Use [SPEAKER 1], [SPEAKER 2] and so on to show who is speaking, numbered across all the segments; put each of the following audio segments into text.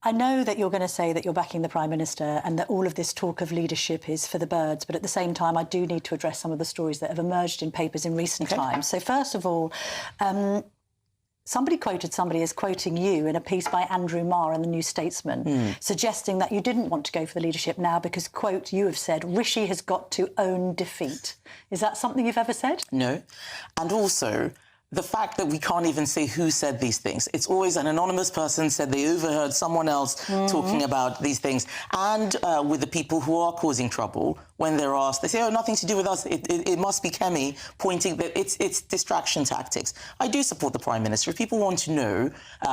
[SPEAKER 1] I know that you're going to say that you're backing the Prime Minister and that all of this talk of leadership is for the birds, but at the same time, I do need to address some of the stories that have emerged in papers in recent times. So first of all, somebody quoted somebody as quoting you in a piece by Andrew Marr in the New Statesman, suggesting that you didn't want to go for the leadership now because, quote, you have said, Rishi has got to own defeat. Is that something you've ever said?
[SPEAKER 2] No. And also, the fact that we can't even say who said these things. It's always an anonymous person said they overheard someone else talking about these things. And with the people who are causing trouble, when they're asked, they say, oh, nothing to do with us. It must be Kemi, pointing that it's distraction tactics. I do support the Prime Minister. If people want to know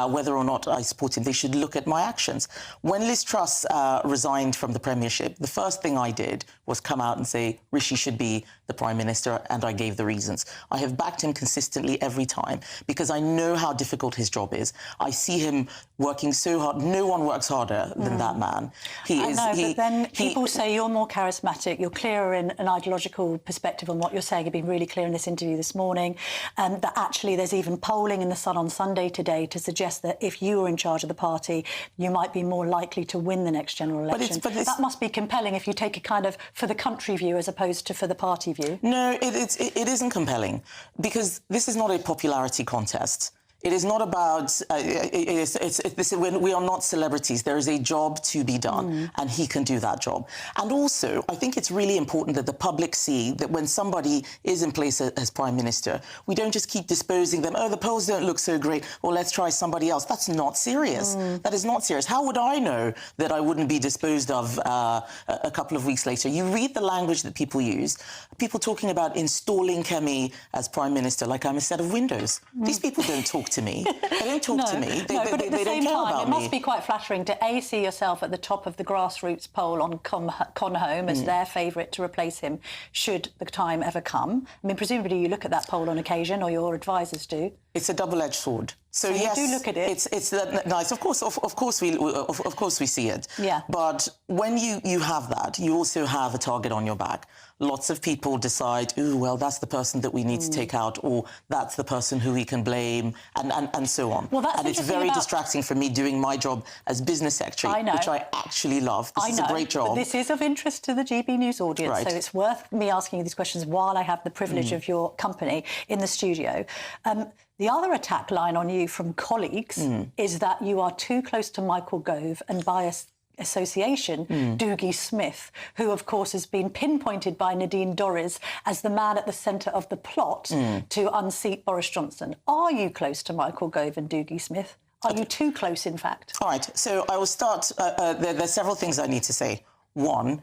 [SPEAKER 2] whether or not I support him, they should look at my actions. When Liz Truss resigned from the Premiership, the first thing I did was come out and say, Rishi should be the Prime Minister, and I gave the reasons. I have backed him consistently every time because I know how difficult his job is. I see him working so hard. No one works harder than that man.
[SPEAKER 1] But then people say you're more charismatic, you're clearer in an ideological perspective on what you're saying. You've been really clear in this interview this morning, and that actually there's even polling in The Sun on Sunday today to suggest that if you were in charge of the party, you might be more likely to win the next general election. But that must be compelling if you take a kind of for the country view as opposed to for the party view.
[SPEAKER 2] No, it isn't compelling because this is not a popularity contest. It is not about, we are not celebrities. There is a job to be done, and he can do that job. And also, I think it's really important that the public see that when somebody is in place as Prime Minister, we don't just keep disposing them, oh, the polls don't look so great, or let's try somebody else. That's not serious. That is not serious. How would I know that I wouldn't be disposed of a couple of weeks later? You read the language that people use, people talking about installing Kemi as Prime Minister like I'm a set of windows. These people don't talk to me. They don't talk to me. They don't care about
[SPEAKER 1] me. It must be quite flattering to A, see yourself at the top of the grassroots poll on Con Home as their favourite to replace him should the time ever come. I mean, presumably you look at that poll on occasion, or your advisors do.
[SPEAKER 2] It's a double-edged sword. So yes,
[SPEAKER 1] you do look at it.
[SPEAKER 2] It's nice. Of course we see it.
[SPEAKER 1] Yeah.
[SPEAKER 2] But when you have that, you also have a target on your back. Lots of people decide, ooh, well, that's the person that we need to take out, or that's the person who we can blame, and so on.
[SPEAKER 1] Well, that's
[SPEAKER 2] and it's very distracting for me doing my job as business secretary, which I actually love. This is a great job.
[SPEAKER 1] But this is of interest to the GB News audience,
[SPEAKER 2] right.
[SPEAKER 1] So it's worth me asking you these questions while I have the privilege of your company in the studio. The other attack line on you from colleagues is that you are too close to Michael Gove and by association, Dougie Smith, who, of course, has been pinpointed by Nadine Dorries as the man at the centre of the plot to unseat Boris Johnson. Are you close to Michael Gove and Dougie Smith? Are you too close, in fact?
[SPEAKER 2] All right, so I will start. There's several things I need to say. One,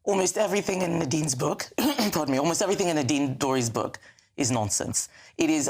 [SPEAKER 2] almost everything in Nadine's book, pardon me, almost everything in Nadine Dorries' book is nonsense. It is,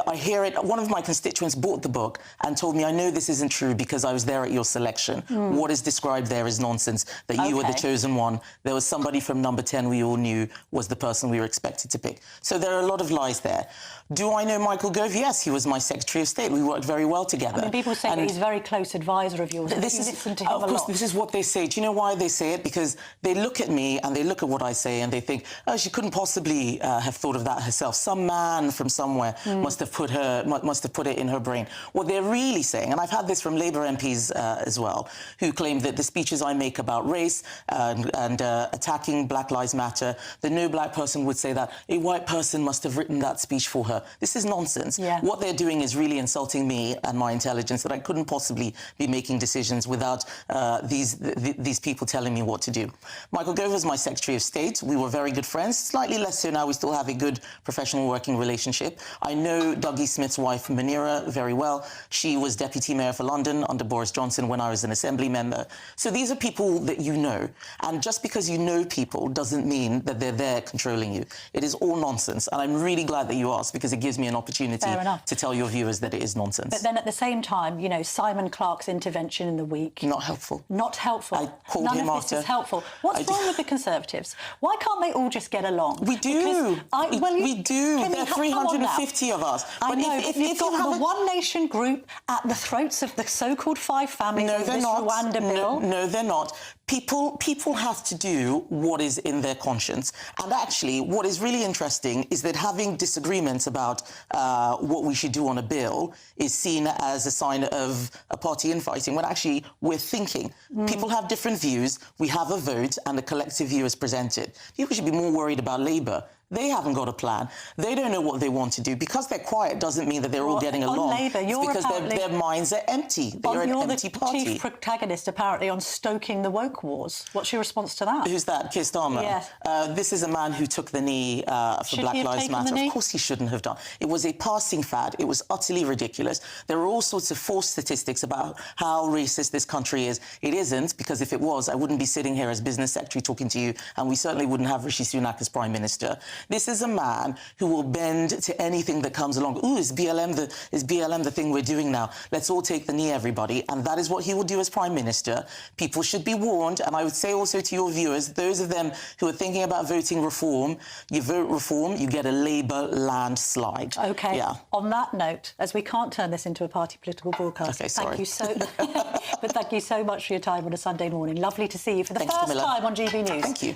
[SPEAKER 2] I hear it, one of my constituents bought the book and told me, I know this isn't true because I was there at your selection. What is described there is nonsense, that you were the chosen one. There was somebody from number 10 we all knew was the person we were expected to pick. So there are a lot of lies there. Do I know Michael Gove? Yes, he was my Secretary of State. We worked very well together.
[SPEAKER 1] I mean, people say that he's a very close advisor of yours.
[SPEAKER 2] Of course, this is what they say. Do you know why they say it? Because they look at me and they look at what I say and they think, oh, she couldn't possibly have thought of that herself. Some man from somewhere must have put it in her brain. What they're really saying, and I've had this from Labour MPs as well, who claim that the speeches I make about race and attacking Black Lives Matter, that no black person would say that. A white person must have written that speech for her. This is nonsense.
[SPEAKER 1] Yeah.
[SPEAKER 2] What they're doing is really insulting me and my intelligence, that I couldn't possibly be making decisions without these people telling me what to do. Michael Gove was my Secretary of State. We were very good friends, slightly less so now. We still have a good professional working relationship. I know Dougie Smith's wife, Munira, very well. She was Deputy Mayor for London under Boris Johnson when I was an Assembly member. So these are people that you know. And just because you know people doesn't mean that they're there controlling you. It is all nonsense. And I'm really glad that you asked, because it gives me an opportunity to tell your viewers that it is nonsense.
[SPEAKER 1] But then at the same time, you know, Simon Clarke's intervention in the week...
[SPEAKER 2] Not helpful.
[SPEAKER 1] Not helpful.
[SPEAKER 2] I called him after...
[SPEAKER 1] None of this is helpful. What's wrong with the Conservatives? Why can't they all just get along?
[SPEAKER 2] We do.
[SPEAKER 1] We do.
[SPEAKER 2] do.
[SPEAKER 1] Kemi,
[SPEAKER 2] There are
[SPEAKER 1] come on now.
[SPEAKER 2] 350 of us.
[SPEAKER 1] I know,
[SPEAKER 2] if
[SPEAKER 1] you've
[SPEAKER 2] you
[SPEAKER 1] got
[SPEAKER 2] have
[SPEAKER 1] the One Nation group at the throats of the so-called five families of this Rwanda bill.
[SPEAKER 2] No, they're not. People have to do what is in their conscience. And actually, what is really interesting is that having disagreements about what we should do on a bill is seen as a sign of a party infighting, when actually we're thinking. People have different views, we have a vote, and the collective view is presented. People should be more worried about Labour. They haven't got a plan. They don't know what they want to do. Because they're quiet doesn't mean that they're all getting along.
[SPEAKER 1] Labour,
[SPEAKER 2] it's because their minds are empty. They're an empty party.
[SPEAKER 1] You're the chief protagonist, apparently, on stoking the woke wars. What's your response to that?
[SPEAKER 2] Who's that? Keir Starmer?
[SPEAKER 1] Yes.
[SPEAKER 2] This is a man who took the knee for Black Lives Matter. Of course he shouldn't have done. It was a passing fad. It was utterly ridiculous. There are all sorts of false statistics about how racist this country is. It isn't, because if it was, I wouldn't be sitting here as business secretary talking to you, and we certainly wouldn't have Rishi Sunak as Prime Minister. This is a man who will bend to anything that comes along. Ooh, is BLM the thing we're doing now? Let's all take the knee, everybody. And that is what he will do as Prime Minister. People should be warned. And I would say also to your viewers, those of them who are thinking about voting reform, you vote reform, you get a Labour landslide.
[SPEAKER 1] OK.
[SPEAKER 2] Yeah.
[SPEAKER 1] On that note, as we can't turn this into a party political broadcast,
[SPEAKER 2] okay, sorry.
[SPEAKER 1] Thank you so much for your time on a Sunday morning. Lovely to see you for the first time on GB News.
[SPEAKER 2] Thank you.